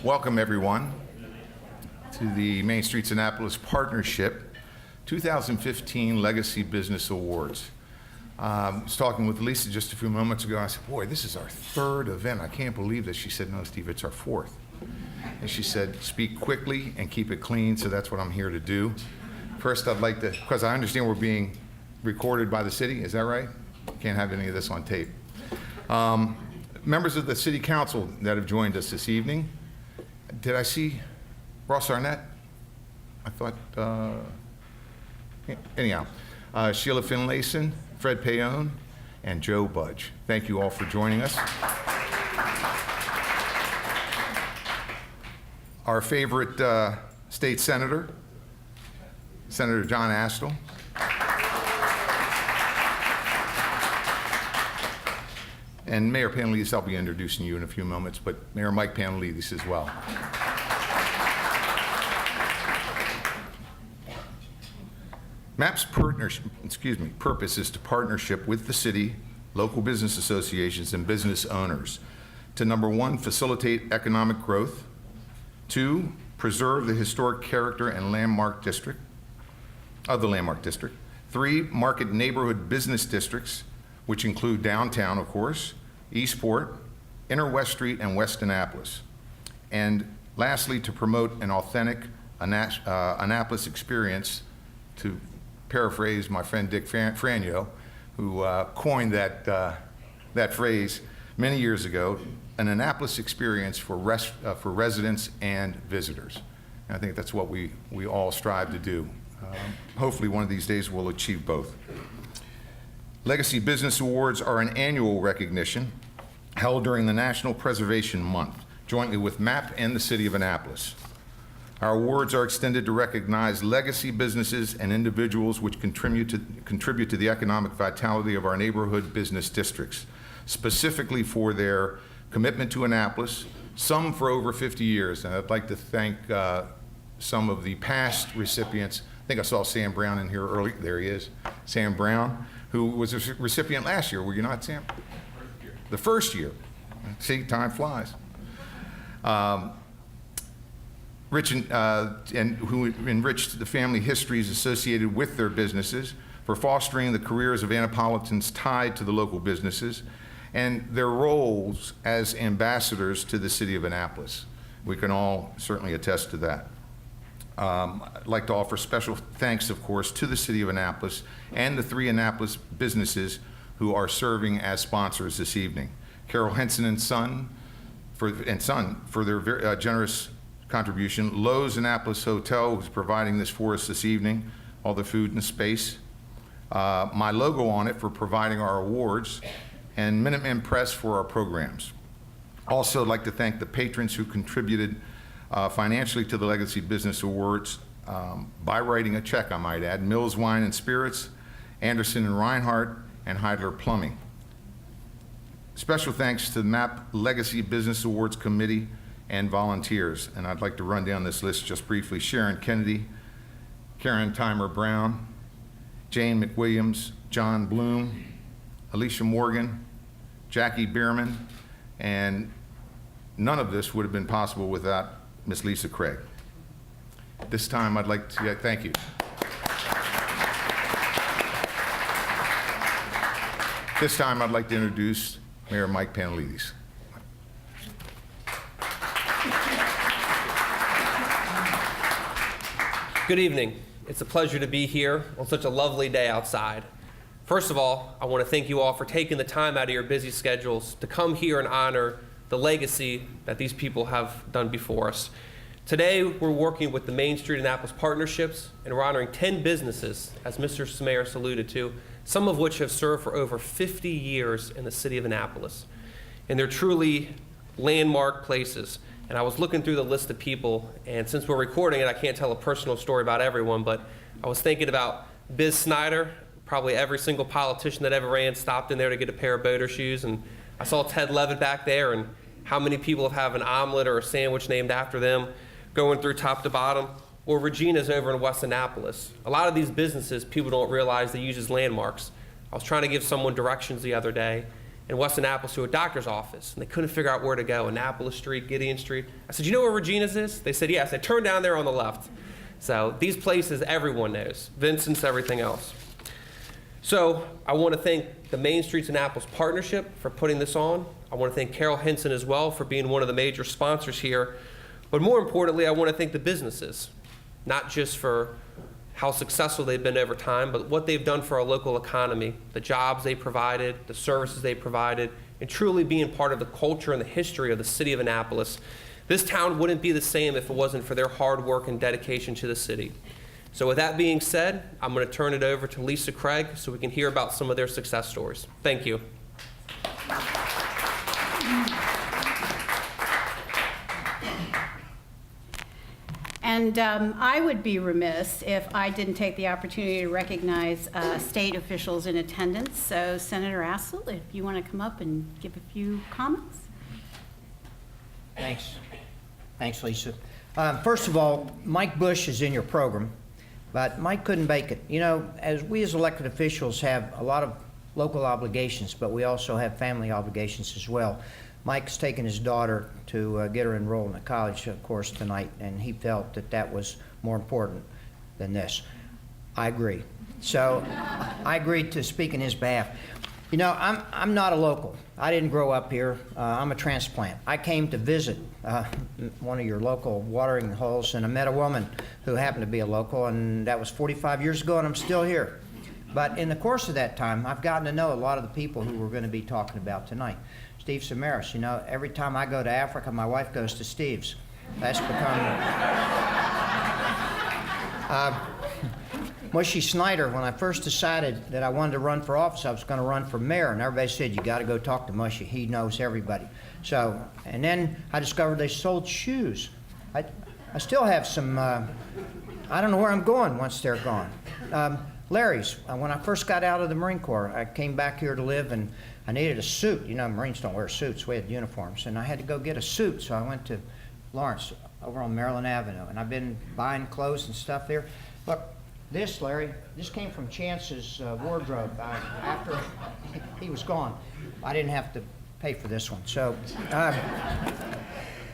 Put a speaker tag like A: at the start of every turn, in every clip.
A: Welcome, everyone, to the Main Streets Annapolis Partnership 2015 Legacy Business Awards. I was talking with Lisa just a few moments ago. I said, boy, this is our third event. I can't believe this. She said, no, Steve, it's our fourth. And she said, speak quickly and keep it clean, so that's what I'm here to do. First, I'd like to, because I understand we're being recorded by the city, is that right? Can't have any of this on tape. Members of the City Council that have joined us this evening. Did I see Ross Arnett? I thought, anyhow. Sheila Finlayson, Fred Payon, and Joe Budge. Thank you all for joining us. Our favorite state senator, Senator John Astle. And Mayor Panelidis, I'll be introducing you in a few moments, but Mayor Mike Panelidis as well. MAP's purpose is to partnership with the city, local business associations, and business owners to, number one, facilitate economic growth, two, preserve the historic character and landmark district of the landmark district, three, market neighborhood business districts, which include downtown, of course, Eastport, Inner West Street, and West Annapolis. And lastly, to promote an authentic Annapolis experience, to paraphrase my friend Dick Franyo, who coined that phrase many years ago, an Annapolis experience for residents and visitors. And I think that's what we all strive to do. Hopefully one of these days we'll achieve both. Legacy Business Awards are an annual recognition held during the National Preservation Month, jointly with MAP and the City of Annapolis. Our awards are extended to recognize legacy businesses and individuals which contribute to the economic vitality of our neighborhood business districts, specifically for their commitment to Annapolis, some for over 50 years. And I'd like to thank some of the past recipients. I think I saw Sam Brown in here early. There he is, Sam Brown, who was a recipient last year. Were you not, Sam? The first year. See, time flies. And who enriched the family histories associated with their businesses for fostering the careers of Annapolitans tied to the local businesses and their roles as ambassadors to the city of Annapolis. We can all certainly attest to that. I'd like to offer special thanks, of course, to the city of Annapolis and the three Annapolis businesses who are serving as sponsors this evening. Carol Henson and Son for their very generous contribution. Lowe's Annapolis Hotel, who's providing this for us this evening, all the food and space. My logo on it for providing our awards, and Minuteman Press for our programs. Also, I'd like to thank the patrons who contributed financially to the Legacy Business Awards by writing a check, I might add. Mills Wine and Spirits, Anderson and Reinhardt, and Heidler Plumbing. Special thanks to the MAP Legacy Business Awards Committee and volunteers. And I'd like to run down this list just briefly. Sharon Kennedy, Karen Timer Brown, Jane McWilliams, John Bloom, Alicia Morgan, Jackie Bierman, and none of this would have been possible without Miss Lisa Craig. This time I'd like to thank you. This time I'd like to introduce Mayor Mike Panelidis.
B: Good evening. It's a pleasure to be here on such a lovely day outside. First of all, I want to thank you all for taking the time out of your busy schedules to come here and honor the legacy that these people have done before us. Today, we're working with the Main Street Annapolis Partnerships, and we're honoring 10 businesses, as Mr. Samaras alluded to, some of which have served for over 50 years in the city of Annapolis. And they're truly landmark places. And I was looking through the list of people, and since we're recording it, I can't tell a personal story about everyone, but I was thinking about Biz Snyder. Probably every single politician that ever ran stopped in there to get a pair of boater shoes. And I saw Ted Levitt back there, and how many people have an omelet or a sandwich named after them, going through top to bottom. Or Regina's over in West Annapolis. A lot of these businesses, people don't realize they use as landmarks. I was trying to give someone directions the other day, in West Annapolis to a doctor's office, and they couldn't figure out where to go. Annapolis Street, Gideon Street. I said, you know where Regina's is? They said, yes. I turned down there on the left. So these places everyone knows. Vincent's, everything else. So I want to thank the Main Streets Annapolis Partnership for putting this on. I want to thank Carol Hinson as well for being one of the major sponsors here. But more importantly, I want to thank the businesses, not just for how successful they've been over time, but what they've done for our local economy, the jobs they provided, the services they provided, and truly being part of the culture and the history of the city of Annapolis. This town wouldn't be the same if it wasn't for their hard work and dedication to the city. So with that being said, I'm going to turn it over to Lisa Craig so we can hear about some of their success stories. Thank you.
C: And I would be remiss if I didn't take the opportunity to recognize state officials in attendance. So Senator Assel, if you want to come up and give a few comments.
D: Thanks. Thanks, Lisa. First of all, Mike Bush is in your program, but Mike couldn't make it. You know, as we as elected officials have a lot of local obligations, but we also have family obligations as well. Mike's taken his daughter to get her enrolled in a college course tonight, and he felt that that was more important than this. I agree. So I agreed to speak in his behalf. You know, I'm not a local. I didn't grow up here. I'm a transplant. I came to visit one of your local watering holes, and I met a woman who happened to be a local, and that was 45 years ago, and I'm still here. But in the course of that time, I've gotten to know a lot of the people who we're going to be talking about tonight. Steve Samaras, you know, every time I go to Africa, my wife goes to Steve's. That's become... Mushy Snyder, when I first decided that I wanted to run for office, I was going to run for mayor, and everybody said, you got to go talk to Mushy. He knows everybody. So, and then I discovered they sold shoes. I still have some, I don't know where I'm going once they're gone. Larry's, when I first got out of the Marine Corps, I came back here to live, and I needed a suit. You know, Marines don't wear suits. We had uniforms, and I had to go get a suit, so I went to Lawrence over on Maryland Avenue, and I've been buying clothes and stuff there. Look, this, Larry, this came from Chance's wardrobe after he was gone. I didn't have to pay for this one. So,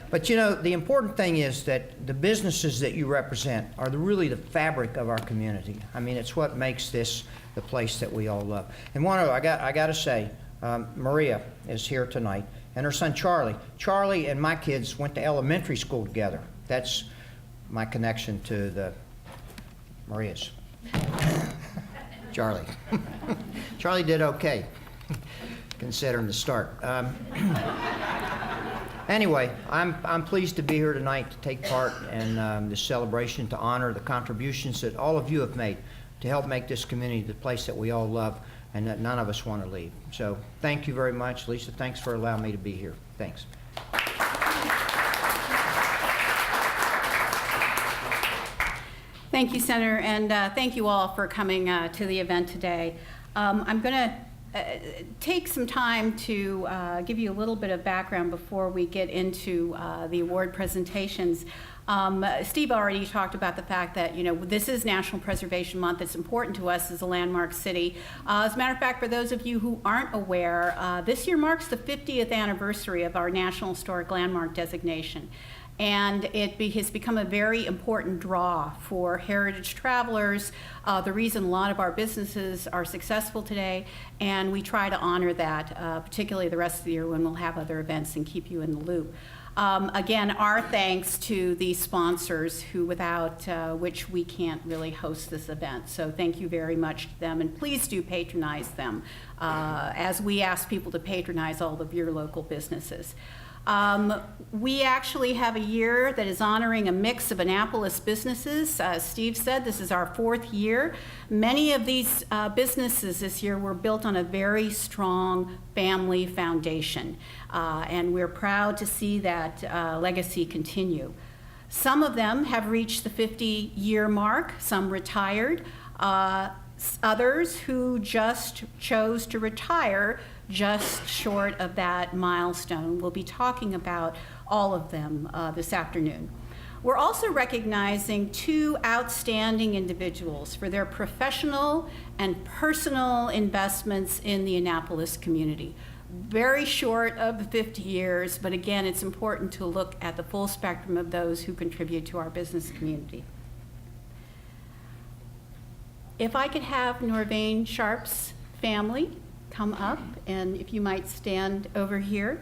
D: but you know, the important thing is that the businesses that you represent are really the fabric of our community. I mean, it's what makes this the place that we all love. And one other, I got to say, Maria is here tonight, and her son Charlie. Charlie and my kids went to elementary school together. That's my connection to the Marias. Charlie. Charlie did okay, considering the start. Anyway, I'm pleased to be here tonight to take part in this celebration to honor the contributions that all of you have made to help make this community the place that we all love and that none of us want to leave. So thank you very much. Lisa, thanks for allowing me to be here. Thanks.
C: Thank you, Senator, and thank you all for coming to the event today. I'm going to take some time to give you a little bit of background before we get into the award presentations. Steve already talked about the fact that, you know, this is National Preservation Month. It's important to us as a landmark city. As a matter of fact, for those of you who aren't aware, this year marks the 50th anniversary of our National Historic Landmark designation. And it has become a very important draw for heritage travelers, the reason a lot of our businesses are successful today, and we try to honor that, particularly the rest of the year when we'll have other events and keep you in the loop. Again, our thanks to the sponsors who, without which we can't really host this event. So thank you very much to them, and please do patronize them as we ask people to patronize all of your local businesses. We actually have a year that is honoring a mix of Annapolis businesses. As Steve said, this is our 4th year. Many of these businesses this year were built on a very strong family foundation, and we're proud to see that legacy continue. Some of them have reached the 50-year mark, some retired, others who just chose to retire just short of that milestone. We'll be talking about all of them this afternoon. We're also recognizing 2 outstanding individuals for their professional and personal investments in the Annapolis community. very short of the 50 years, but again, it's important to look at the full spectrum of those who contribute to our business community. If I could have Norvane Sharp's family come up, and if you might stand over here.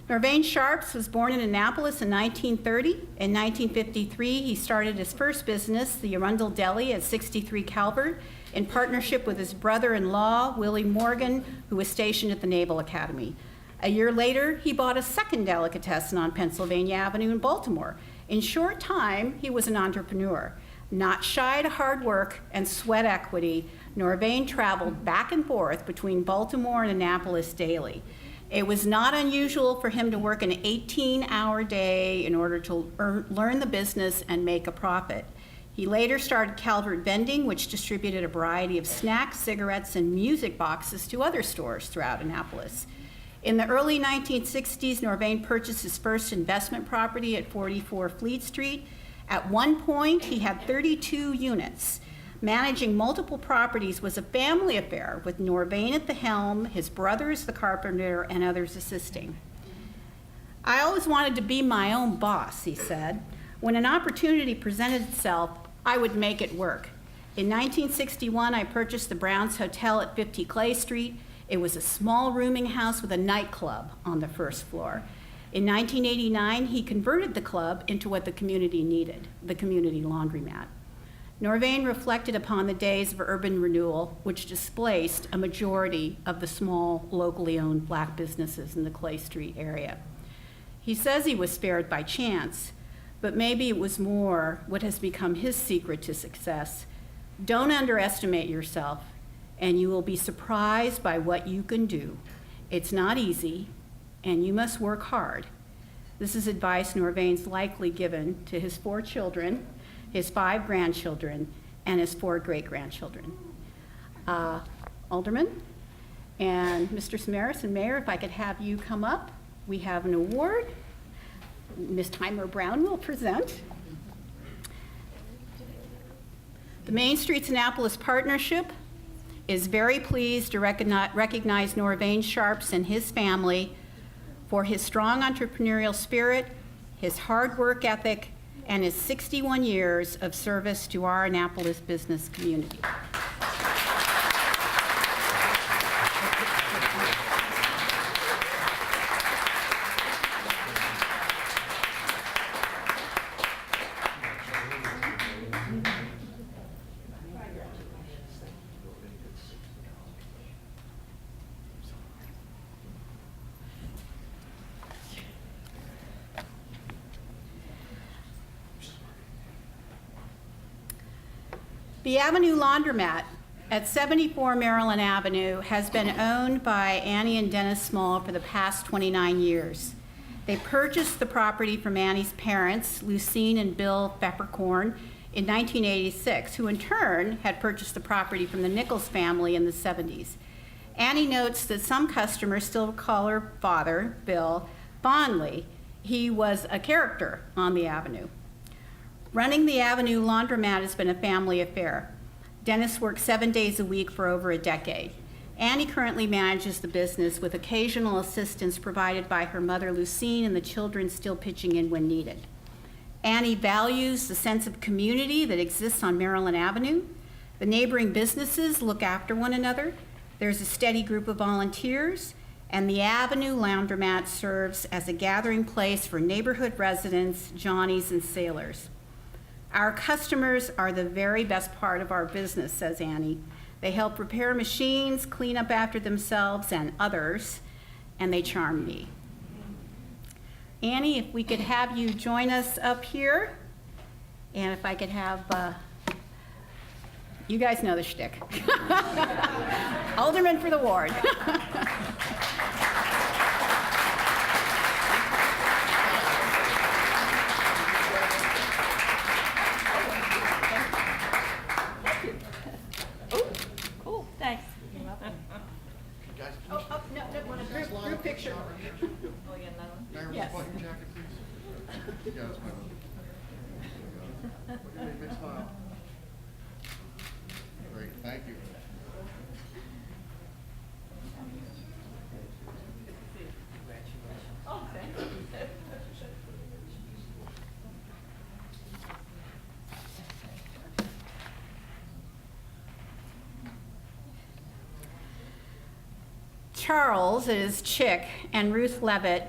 C: Norvane Sharps was born in Annapolis in 1930. In 1953, he started his first business, the Arundel Deli at 63 Calvert, in partnership with his brother-in-law, Willie Morgan, who was stationed at the Naval Academy. A year later, he bought a second delicatessen on Pennsylvania Avenue in Baltimore. In short time, he was an entrepreneur. Not shy to hard work and sweat equity, Norvane traveled back and forth between Baltimore and Annapolis daily. It was not unusual for him to work an 18-hour day in order to learn the business and make a profit. He later started Calvert Vending, which distributed a variety of snacks, cigarettes, and music boxes to other stores throughout Annapolis. In the early 1960s, Norvane purchased his first investment property at 44 Fleet Street. At one point, he had 32 units. Managing multiple properties was a family affair, with Norvane at the helm, his brothers the carpenter, and others assisting. I always wanted to be my own boss, he said. When an opportunity presented itself, I would make it work. In 1961, I purchased the Browns Hotel at 50 Clay Street. It was a small rooming house with a nightclub on the first floor. In 1989, he converted the club into what the community needed, the community laundromat. Norvane reflected upon the days of urban renewal, which displaced a majority of the small, locally owned black businesses in the Clay Street area. He says he was spared by chance, but maybe it was more what has become his secret to success. Don't underestimate yourself, and you will be surprised by what you can do. It's not easy, and you must work hard. This is advice Norvane's likely given to his 4 children, his 5 grandchildren, and his 4 great-grandchildren. Alderman and Mr. Samaras and Mayor, if I could have you come up. We have an award. Ms. Tymer Brown will present. The Main Streets Annapolis Partnership is very pleased to recognize Norvane Sharps and his family for his strong entrepreneurial spirit, his hard work ethic, and his 61 years of service to our Annapolis business community. The Avenue Laundromat at 74 Maryland Avenue has been owned by Annie and Dennis Small for the past 29 years. They purchased the property from Annie's parents, Lucine and Bill Peppercorn, in 1986, who in turn had purchased the property from the Nichols family in the 70s. Annie notes that some customers still call her father, Bill, fondly. He was a character on the Avenue. Running the Avenue Laundromat has been a family affair. Dennis worked 7 days a week for over a decade. Annie currently manages the business with occasional assistance provided by her mother, Lucine, and the children still pitching in when needed. Annie values the sense of community that exists on Maryland Avenue. The neighboring businesses look after one another. There's a steady group of volunteers, and the Avenue Laundromat serves as a gathering place for neighborhood residents, Johnnies, and sailors. Our customers are the very best part of our business, says Annie. They help repair machines, clean up after themselves and others, and they charm me. Annie, if we could have you join us up here, and if I could have, you guys know the shtick. Alderman for the ward. Group picture. Yes.
A: Big smile. Great, thank you.
C: Charles, that is Chick, and Ruth Levitt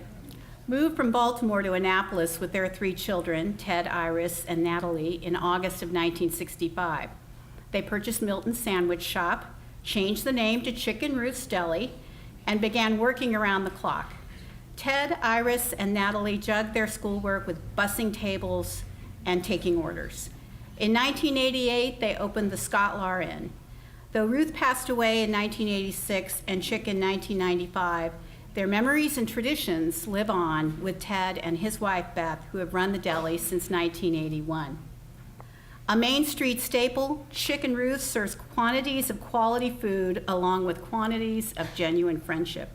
C: moved from Baltimore to Annapolis with their 3 children, Ted, Iris, and Natalie, in August of 1965. They purchased Milton's Sandwich Shop, changed the name to Chick and Ruth's Deli, and began working around the clock. Ted, Iris, and Natalie jugged their schoolwork with bussing tables and taking orders. In 1988, they opened the Scotlar Inn. Though Ruth passed away in 1986 and Chick in 1995, their memories and traditions live on with Ted and his wife Beth, who have run the deli since 1981. A Main Street staple, Chick and Ruth serves quantities of quality food along with quantities of genuine friendship.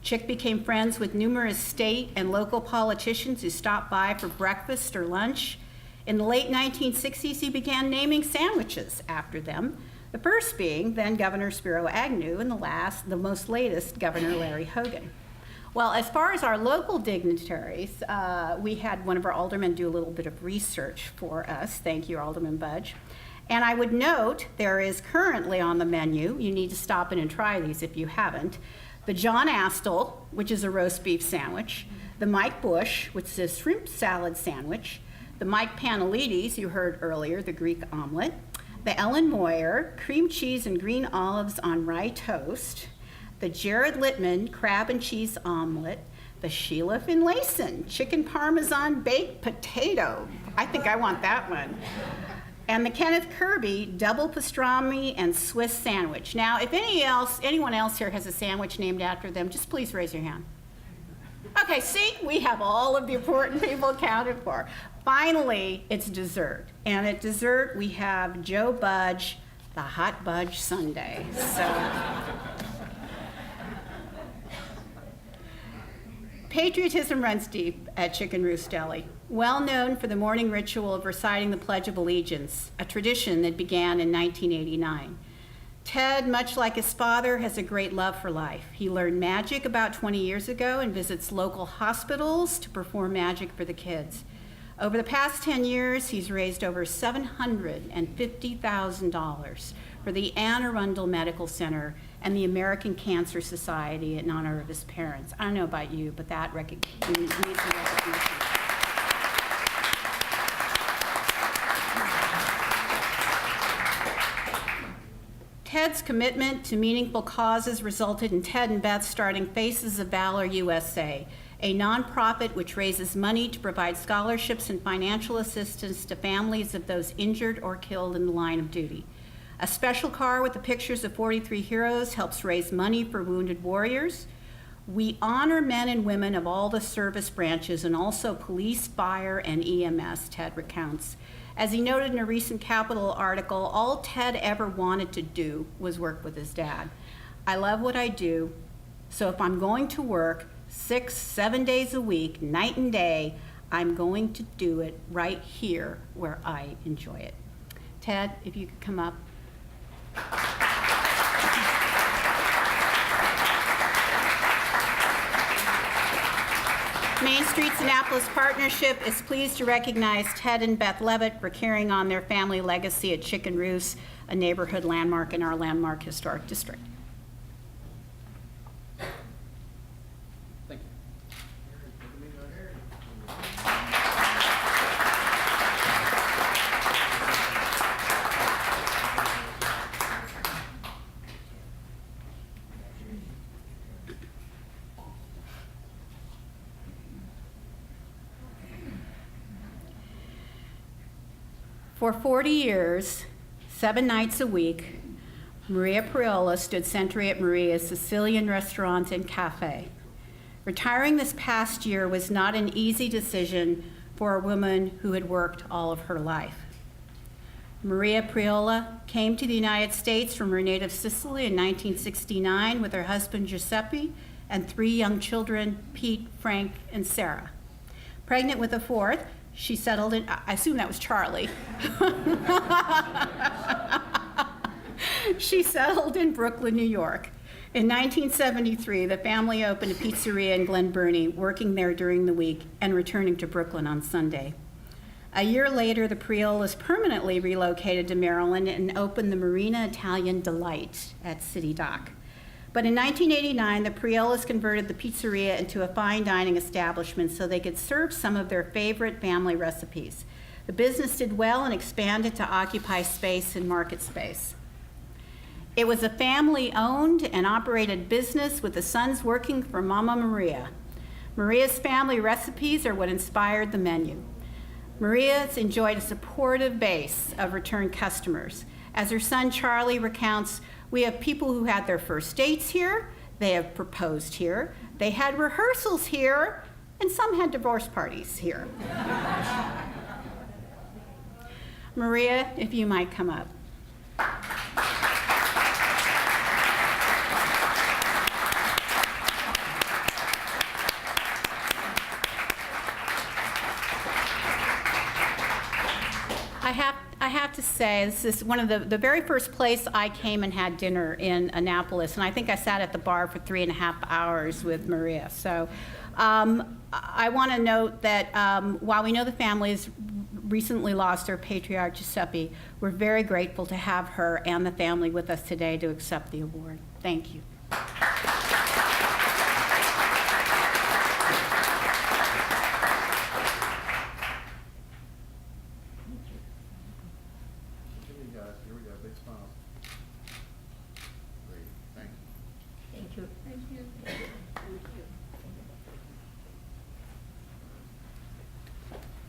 C: Chick became friends with numerous state and local politicians who stopped by for breakfast or lunch. In the late 1960s, he began naming sandwiches after them, the first being then Governor Spiro Agnew, and the most latest, Governor Larry Hogan. Well, as far as our local dignitaries, we had one of our aldermen do a little bit of research for us. Thank you, Alderman Budge. And I would note there is currently on the menu, you need to stop in and try these if you haven't, the John Astle, which is a roast beef sandwich, the Mike Bush, which is a shrimp salad sandwich, the Mike Panelides, you heard earlier, the Greek omelet, the Ellen Moyer, cream cheese and green olives on rye toast, the Jared Littman crab and cheese omelet, the Sheila Finlayson chicken parmesan baked potato. I think I want that one. And the Kenneth Kirby double pastrami and Swiss sandwich. Now, if anyone else here has a sandwich named after them, just please raise your hand. Okay, see, we have all of the important people accounted for. Finally, it's dessert. And at dessert, we have Joe Budge, the Hot Budge Sundae. So, patriotism runs deep at Chick and Ruth's Deli. Well known for the morning ritual of reciting the Pledge of Allegiance, a tradition that began in 1989. Ted, much like his father, has a great love for life. He learned magic about 20 years ago and visits local hospitals to perform magic for the kids. Over the past 10 years, he's raised over $750,000 for the Anne Arundel Medical Center and the American Cancer Society in honor of his parents. I don't know about you, but that needs some recognition. Ted's commitment to meaningful causes resulted in Ted and Beth starting Faces of Valor USA, a nonprofit which raises money to provide scholarships and financial assistance to families of those injured or killed in the line of duty. A special car with the pictures of 43 heroes helps raise money for wounded warriors. We honor men and women of all the service branches and also police, fire, and EMS, Ted recounts. As he noted in a recent Capital article, all Ted ever wanted to do was work with his dad. I love what I do, so if I'm going to work 6-7 days a week, night and day, I'm going to do it right here where I enjoy it. Ted, if you could come up. Main Street's Annapolis Partnership is pleased to recognize Ted and Beth Levitt for carrying on their family legacy at Chick and Ruth's, a neighborhood landmark in our landmark historic district.
E: Thank you.
C: For 40 years, 7 nights a week, Maria Priola stood sentry at Maria's Sicilian Restaurant and Cafe. Retiring this past year was not an easy decision for a woman who had worked all of her life. Maria Priola came to the United States from her native Sicily in 1969 with her husband Giuseppe and 3 young children, Pete, Frank, and Sarah. Pregnant with a 4th, she settled in, I assume that was Charlie. She settled in Brooklyn, New York. In 1973, the family opened a pizzeria in Glen Burnie, working there during the week and returning to Brooklyn on Sunday. A year later, the Priolas permanently relocated to Maryland and opened the Marina Italian Delight at City Dock. But in 1989, the Priolas converted the pizzeria into a fine dining establishment so they could serve some of their favorite family recipes. The business did well and expanded to occupy space in market space. It was a family-owned and operated business with the sons working for Mama Maria. Maria's family recipes are what inspired the menu. Maria's enjoyed a supportive base of return customers. As her son Charlie recounts, we have people who had their first dates here, they have proposed here, they had rehearsals here, and some had divorce parties here. Maria, if you might come up. I have to say, this is one of the very first place I came and had dinner in Annapolis, and I think I sat at the bar for 3.5 hours with Maria. So I want to note that while we know the family has recently lost their patriarch Giuseppe, we're very grateful to have her and the family with us today to accept the award. Thank you.
A: Here we go, big smiles. Great, thank you.
C: Thank you.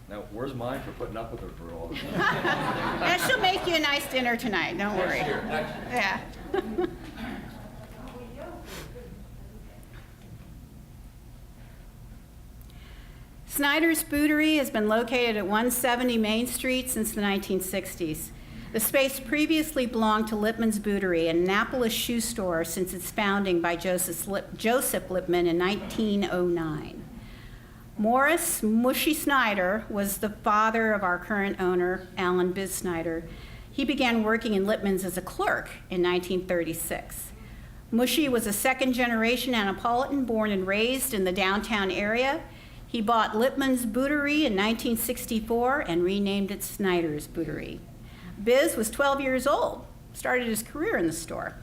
F: Now, where's mine for putting up with her for all this?
C: And she'll make you a nice dinner tonight, don't worry. Yeah. Snyder's Bootery has been located at 170 Main Street since the 1960s. The space previously belonged to Lippman's Bootery, an Annapolis shoe store since its founding by Joseph Lippman in 1909. Morris Mushy Snyder was the father of our current owner, Alan Biz Snyder. He began working in Lippman's as a clerk in 1936. Mushy was a second-generation Annapolitan born and raised in the downtown area. He bought Lippman's Bootery in 1964 and renamed it Snyder's Bootery. Biz was 12 years old, started his career in the store.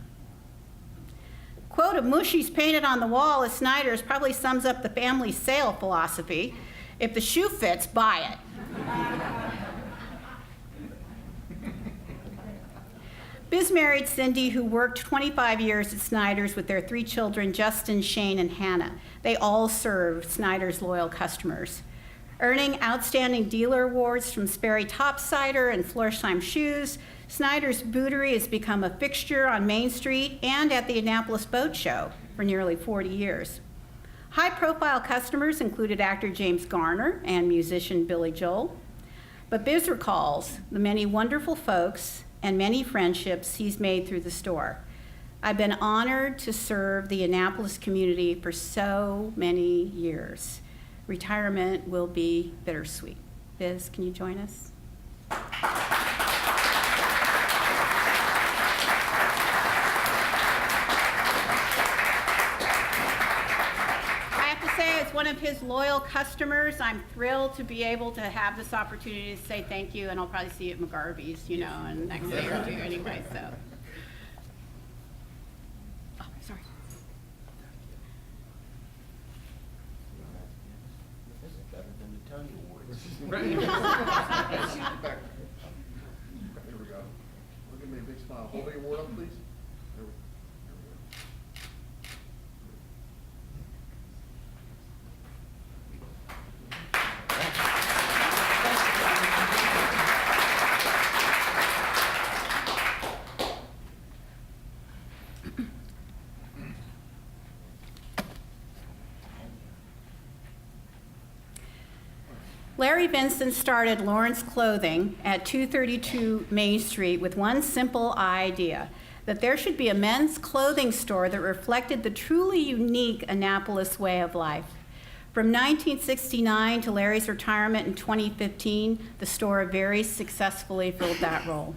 C: Quote of Mushy's painted on the wall at Snyder's probably sums up the family's sale philosophy. If the shoe fits, buy it. Biz married Cindy, who worked 25 years at Snyder's with their 3 children, Justin, Shane, and Hannah. They all served Snyder's loyal customers. Earning outstanding dealer awards from Sperry Topsider and Florsheim Shoes, Snyder's Bootery has become a fixture on Main Street and at the Annapolis Boat Show for nearly 40 years. High-profile customers included actor James Garner and musician Billy Joel. But Biz recalls the many wonderful folks and many friendships he's made through the store. I've been honored to serve the Annapolis community for so many years. Retirement will be bittersweet. Biz, can you join us? I have to say, as one of his loyal customers, I'm thrilled to be able to have this opportunity to say thank you, and I'll probably see you at McGarvey's, you know, in the next day or two anyway, so. Oh, sorry.
A: Here we go. Look at me, big smile. Hold the award up, please. There we go.
C: Larry Vincent started Lawrence Clothing at 232 Main Street with one simple idea, that there should be a men's clothing store that reflected the truly unique Annapolis way of life. From 1969 to Larry's retirement in 2015, the store very successfully filled that role.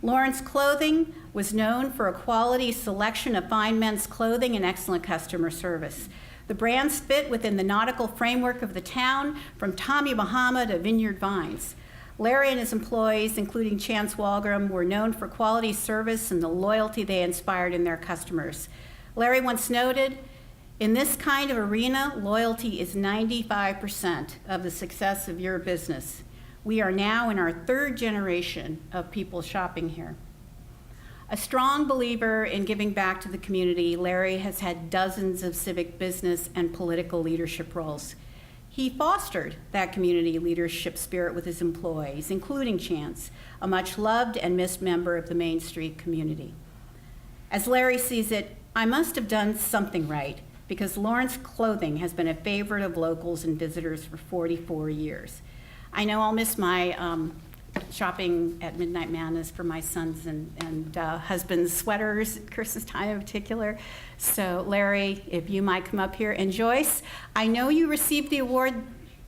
C: Lawrence Clothing was known for a quality selection of fine men's clothing and excellent customer service. The brands fit within the nautical framework of the town, from Tommy Bahama to Vineyard Vines. Larry and his employees, including Chance Walgram, were known for quality service and the loyalty they inspired in their customers. Larry once noted, "In this kind of arena, loyalty is 95% of the success of your business." We are now in our third generation of people shopping here. A strong believer in giving back to the community, Larry has had dozens of civic, business, and political leadership roles. He fostered that community leadership spirit with his employees, including Chance, a much loved and missed member of the Main Street community. As Larry sees it, "I must have done something right, because Lawrence Clothing has been a favorite of locals and visitors for 44 years. I know I'll miss my shopping at Midnight Madness for my sons and husband's sweaters at Christmas time in particular. So Larry, if you might come up here. And Joyce, I know you received the award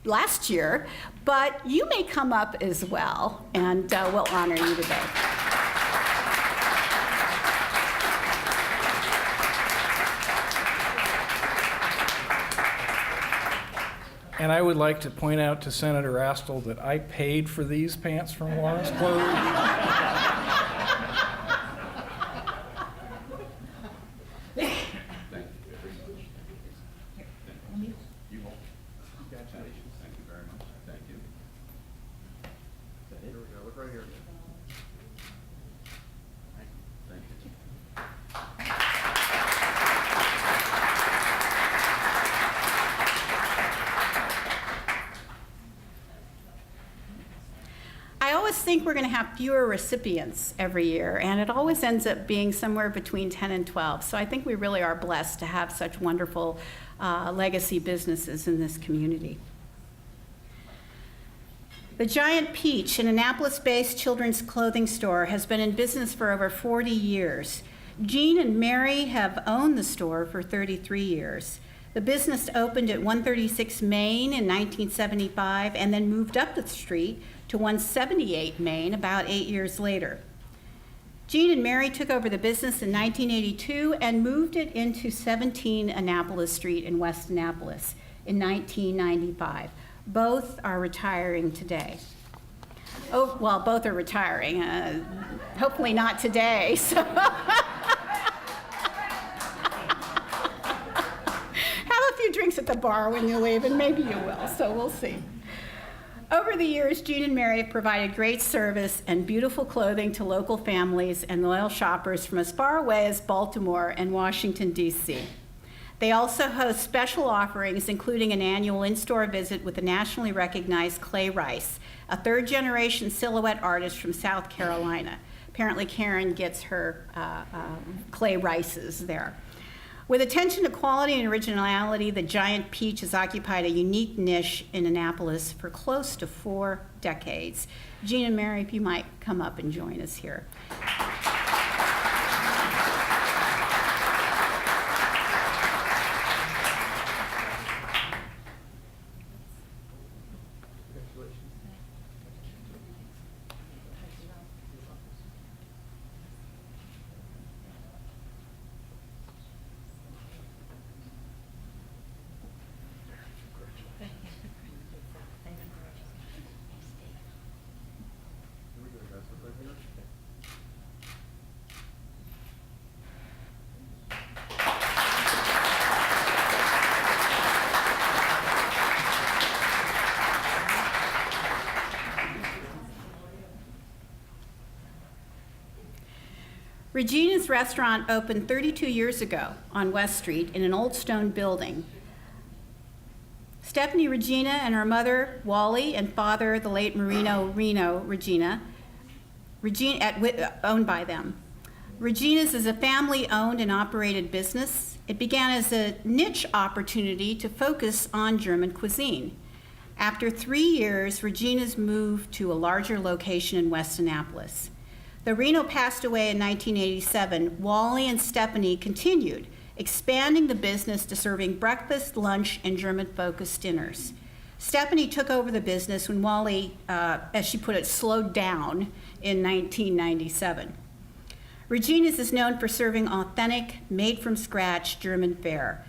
C: last year, but you may come up as well, and we'll honor you today."
G: And I would like to point out to Senator Astle that I paid for these pants from Lawrence Clothing.
C: I always think we're going to have fewer recipients every year, and it always ends up being somewhere between 10 and 12. So I think we really are blessed to have such wonderful legacy businesses in this community. The Giant Peach, an Annapolis-based children's clothing store, has been in business for over 40 years. Jean and Mary have owned the store for 33 years. The business opened at 136 Main in 1975 and then moved up the street to 178 Main about 8 years later. Jean and Mary took over the business in 1982 and moved it into 17 Annapolis Street in West Annapolis in 1995. Both are retiring today. Oh, well, both are retiring. Hopefully not today. So. Have a few drinks at the bar when you leave, and maybe you will, so we'll see. Over the years, Jean and Mary have provided great service and beautiful clothing to local families and loyal shoppers from as far away as Baltimore and Washington, D.C. They also host special offerings, including an annual in-store visit with the nationally recognized Clay Rice, a third-generation silhouette artist from South Carolina. Apparently, Karen gets her Clay Rices there. With attention to quality and originality, the Giant Peach has occupied a unique niche in Annapolis for close to 4 decades. Jean and Mary, if you might come up and join us here. Regina's restaurant opened 32 years ago on West Street in an old stone building. Stephanie Regina and her mother, Wally, and father, the late Marino Reno Regina, owned by them. Regina's is a family-owned and operated business. It began as a niche opportunity to focus on German cuisine. After 3 years, Regina's moved to a larger location in West Annapolis. Though Reno passed away in 1987, Wally and Stephanie continued, expanding the business to serving breakfast, lunch, and German-focused dinners. Stephanie took over the business when Wally, as she put it, slowed down in 1997. Regina's is known for serving authentic, made-from-scratch German fare.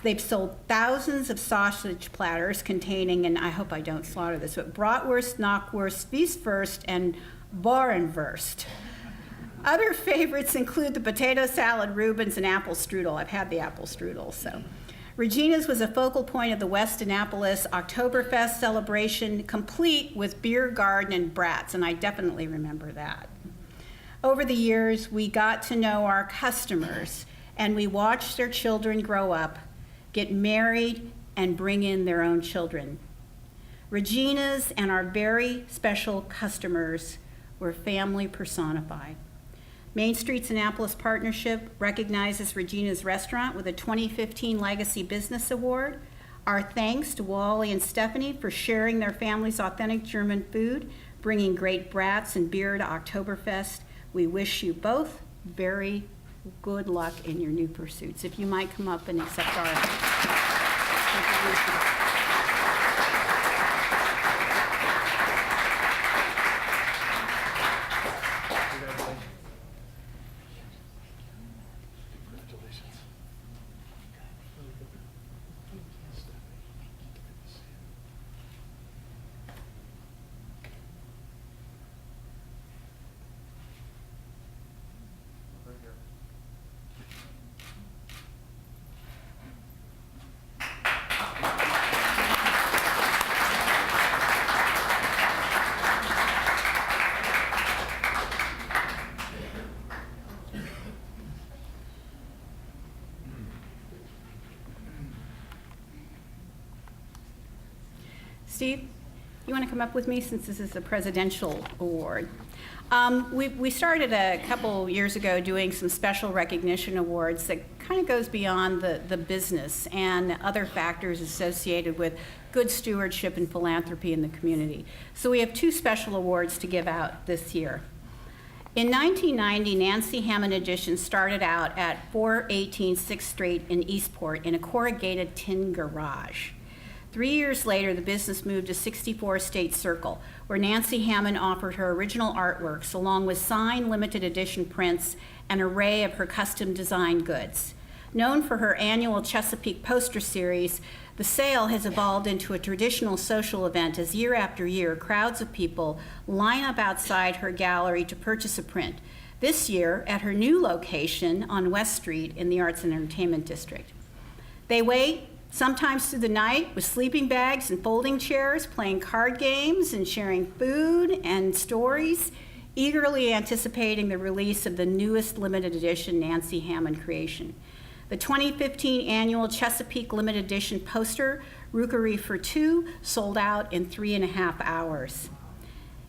C: They've sold thousands of sausage platters containing, and I hope I don't slaughter this, but bratwurst, knockwurst, Wieswurst, and Bauernwurst. Other favorites include the potato salad Rubens and apple strudel. I've had the apple strudel, so. Regina's was a focal point of the West Annapolis Oktoberfest celebration, complete with beer garden and brats, and I definitely remember that. Over the years, we got to know our customers, and we watched their children grow up, get married, and bring in their own children. Regina's and our very special customers were family personified. Main Street's Annapolis Partnership recognizes Regina's Restaurant with a 2015 Legacy Business Award. Our thanks to Wally and Stephanie for sharing their family's authentic German food, bringing great brats and beer to Oktoberfest. We wish you both very good luck in your new pursuits. If you might come up and accept our recognition. Steve, you want to come up with me since this is a presidential award? We started a couple years ago doing some special recognition awards that kind of goes beyond the business and other factors associated with good stewardship and philanthropy in the community. So we have two special awards to give out this year. In 1990, Nancy Hammond Edition started out at 418 6th Street in Eastport in a corrugated tin garage. 3 years later, the business moved to 64 State Circle, where Nancy Hammond offered her original artworks along with signed limited edition prints and an array of her custom designed goods. Known for her annual Chesapeake poster series, the sale has evolved into a traditional social event as year after year, crowds of people line up outside her gallery to purchase a print. This year, at her new location on West Street in the Arts and Entertainment District. They wait sometimes through the night with sleeping bags and folding chairs, playing card games and sharing food and stories, eagerly anticipating the release of the newest limited edition Nancy Hammond creation. The 2015 annual Chesapeake limited edition poster, Rookery for Two, sold out in 3.5 hours.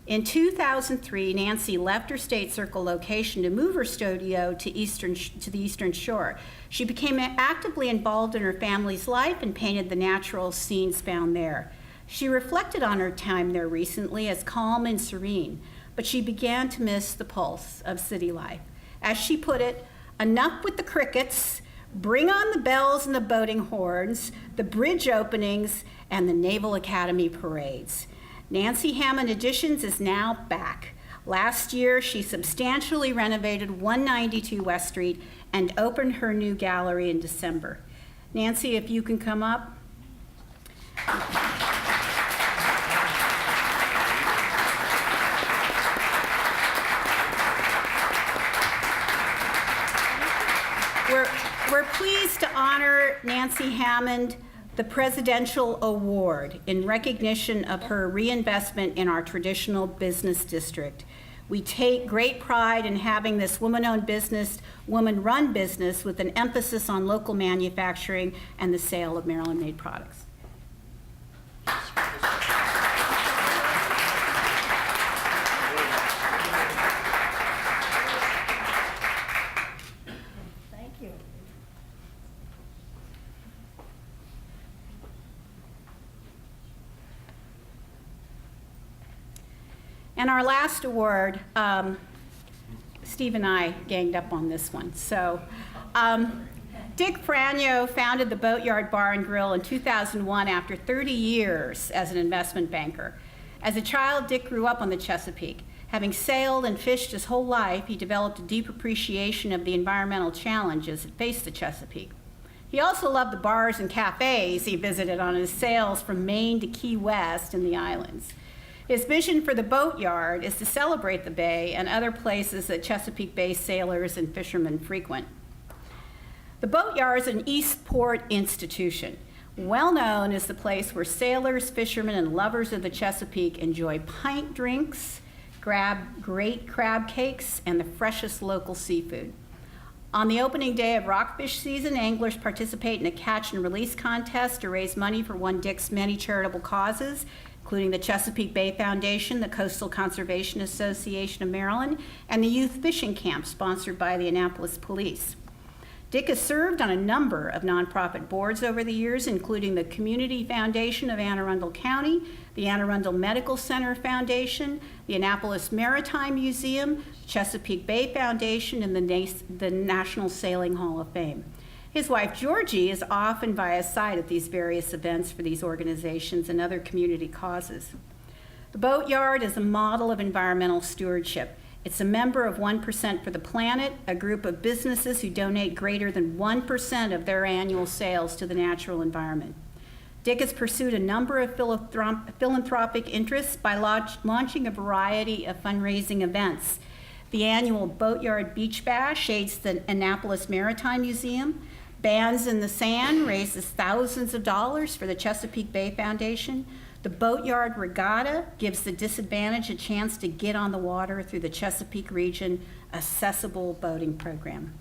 C: In 2003, Nancy left her State Circle location to move her studio to the Eastern Shore. She became actively involved in her family's life and painted the natural scenes found there. She reflected on her time there recently as calm and serene, but she began to miss the pulse of city life. As she put it, enough with the crickets, bring on the bells and the boating horns, the bridge openings, and the Naval Academy parades. Nancy Hammond Editions is now back. Last year, she substantially renovated 192 West Street and opened her new gallery in December. Nancy, if you can come up. We're pleased to honor Nancy Hammond the Presidential Award in recognition of her reinvestment in our traditional business district. We take great pride in having this woman-owned business, woman-run business with an emphasis on local manufacturing and the sale of Maryland-made products. Thank you. And our last award, Steve and I ganged up on this one. So Dick Franyo founded the Boatyard Bar and Grill in 2001 after 30 years as an investment banker. As a child, Dick grew up on the Chesapeake. Having sailed and fished his whole life, he developed a deep appreciation of the environmental challenges that face the Chesapeake. He also loved the bars and cafes he visited on his sails from Maine to Key West and the islands. His vision for the boatyard is to celebrate the bay and other places that Chesapeake Bay sailors and fishermen frequent. The boatyard is an Eastport institution, well known as the place where sailors, fishermen, and lovers of the Chesapeake enjoy pint drinks, grab great crab cakes, and the freshest local seafood. On the opening day of rockfish season, anglers participate in a catch and release contest to raise money for one Dick's many charitable causes, including the Chesapeake Bay Foundation, the Coastal Conservation Association of Maryland, and the Youth Fishing Camp sponsored by the Annapolis Police. Dick has served on a number of nonprofit boards over the years, including the Community Foundation of Anne Arundel County, the Anne Arundel Medical Center Foundation, the Annapolis Maritime Museum, Chesapeake Bay Foundation, and the National Sailing Hall of Fame. His wife, Georgie, is often by his side at these various events for these organizations and other community causes. The Boatyard is a model of environmental stewardship. It's a member of 1% for the Planet, a group of businesses who donate greater than 1% of their annual sales to the natural environment. Dick has pursued a number of philanthropic interests by launching a variety of fundraising events. The annual Boatyard Beach Bash aids the Annapolis Maritime Museum. Bands in the Sand raises thousands of dollars for the Chesapeake Bay Foundation. The Boatyard Regatta gives the disadvantaged a chance to get on the water through the Chesapeake region accessible boating program.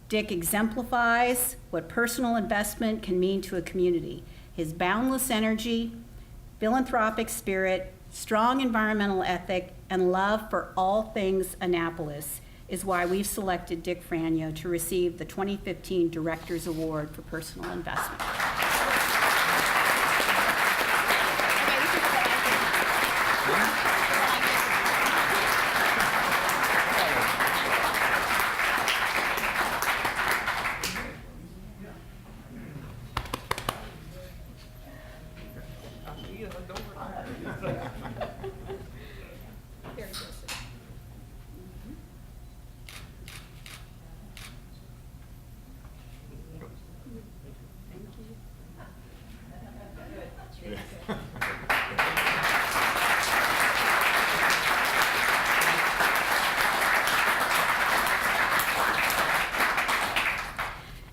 C: Dick exemplifies what personal investment can mean to a community. His boundless energy, philanthropic spirit, strong environmental ethic, and love for all things Annapolis is why we've selected Dick Franyo to receive the 2015 Director's Award for Personal Investment.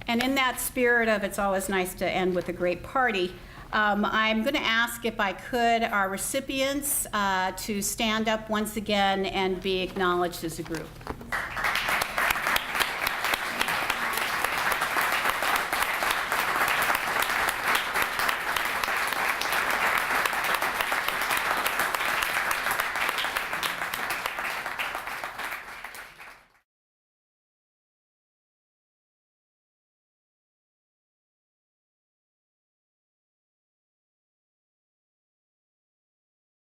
C: And in that spirit of it's always nice to end with a great party, I'm going to ask if I could our recipients to stand up once again and be acknowledged as a group.